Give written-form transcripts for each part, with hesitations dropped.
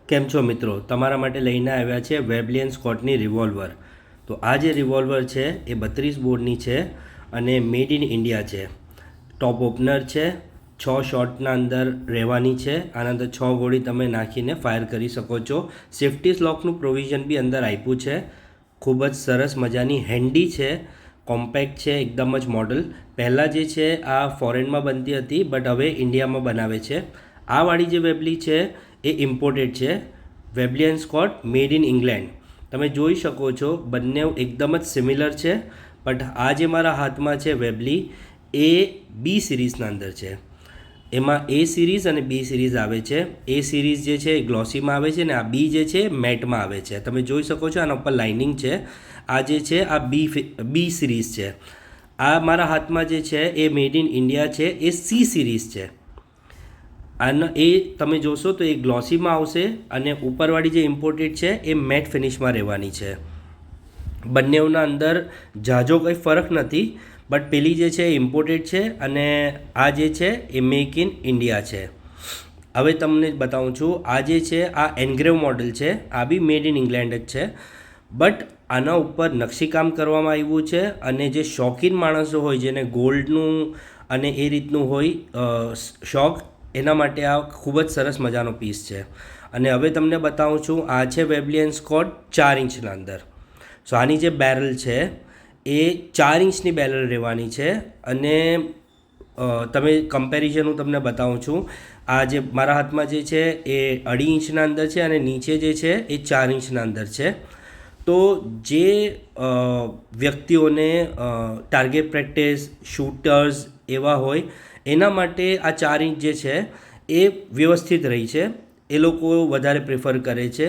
કેમ છો મિત્રો? તમારા માટે લઈને આવ્યા છે વેબલિયન સ્કોટની રિવોલ્વર. તો આ જે રિવોલ્વર છે એ 32 બોર્ડની છે અને મેડ ઇન ઇન્ડિયા છે. ટોપ ઓપનર છે, 6 શોટના અંદર રહેવાની છે. આના અંદર 6 ગોળી તમે નાખીને ફાયર કરી શકો છો. સેફ્ટી લોકનું પ્રોવિઝન બી અંદર આપ્યું છે. ખૂબ જ સરસ મજાની હેન્ડી છે, કોમ્પેક્ટ છે, એકદમ જ મોડલ. પહેલાં જે છે આ ફોરેનમાં બનતી હતી, બટ હવે ઇન્ડિયામાં બનાવે છે. આ વાળી જે વેબલી છે એ ઇમ્પોર્ટેડ છે, વેબલિયન સ્કોટ મેડ ઇન ઇંગ્લેન્ડ. તમે જોઈ શકો છો બંને એકદમ જ સિમિલર છે. બટ આ જે મારા હાથમાં છે વેબલી એ બી સિરીઝના અંદર છે. એમાં એ સિરીઝ અને બી સિરીઝ આવે છે. એ સિરીઝ જે છે એ ગ્લોસીમાં આવે છે અને આ બી જે છે મેટમાં આવે છે. તમે જોઈ શકો છો આના ઉપર લાઇનિંગ છે. આ જે છે આ બી સિરીઝ છે. આ મારા હાથમાં જે છે એ મેડ ઇન ઇન્ડિયા છે, એ સી સિરીઝ છે. આનો એ તમે જોશો તો એ ગ્લોસીમાં આવશે અને ઉપરવાળી જે ઇમ્પોર્ટેડ છે એ મેટ ફિનિશમાં રહેવાની છે. બંનેના અંદર ઝાઝો કંઈ ફરક નથી, બટ પેલી જે છે એ ઇમ્પોર્ટેડ છે અને આ જે છે એ મેક ઇન ઇન્ડિયા છે. હવે તમને બતાવું છું, આ જે છે આ એન્ગ્રેવ મોડલ છે, આ બી મેડ ઇન ઇંગ્લેન્ડ જ છે. બટ આના ઉપર નકશીકામ કરવામાં આવ્યું છે અને જે શોખીન માણસો હોય જેને ગોલ્ડનું અને એ રીતનું હોય શોખ, એના માટે આ ખૂબ જ સરસ મજાનો પીસ છે. અને હવે તમને બતાવું છું, આ છે વેબલિયન સ્કોટ 4 ઇંચના અંદર. સો આની જે બેરલ છે એ 4 ઇંચની બેરલ રહેવાની છે. અને તમે કમ્પેરિઝન હું તમને બતાવું છું. આ જે મારા હાથમાં જે છે એ 2.5 ઇંચના અંદર છે અને નીચે જે છે એ 4 ઇંચના અંદર છે. તો જે વ્યક્તિઓને ટાર્ગેટ પ્રેક્ટિસ, શૂટર્સ એવા હોય એના માટે આ 4 ઇંચ જે છે એ વ્યવસ્થિત રહી છે. એ લોકો વધારે પ્રિફર કરે છે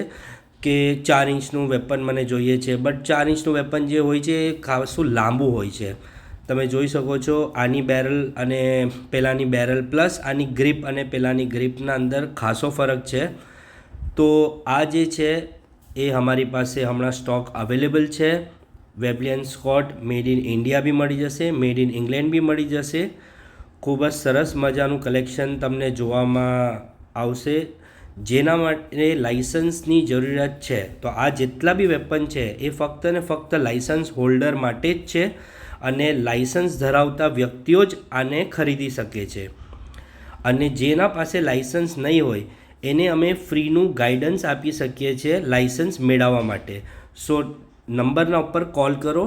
કે 4 ઇંચનું વેપન મને જોઈએ છે. બટ 4 ઇંચનું વેપન જે હોય છે એ ખાસું લાંબુ હોય છે. તમે જોઈ શકો છો આની બેરલ અને પહેલાંની બેરલ પ્લસ આની ગ્રીપ અને પહેલાંની ગ્રીપના અંદર ખાસો ફરક છે. તો આ જે છે એ અમારી પાસે હમણાં સ્ટોક અવેલેબલ છે. વેબલિયન સ્કોટ મેડ ઇન ઇન્ડિયા બી મળી જશે, મેડ ઇન ઇંગ્લેન્ડ બી મળી જશે. ખૂબ જ સરસ મજાનું કલેક્શન તમને જોવામાં આવશે. જેના માટે લાઇસન્સની જરૂરિયાત છે, તો આ જેટલા બી વેપન છે એ ફક્ત ને ફક્ત લાઇસન્સ હોલ્ડર માટે જ છે અને લાઇસન્સ ધરાવતા વ્યક્તિઓ જ આને ખરીદી શકે છે. અને જેના પાસે લાઇસન્સ નહીં હોય એને અમે ફ્રીનું ગાઈડન્સ આપી શકીએ છીએ લાઇસન્સ મેળવવા માટે. સો નંબરના ઉપર કોલ કરો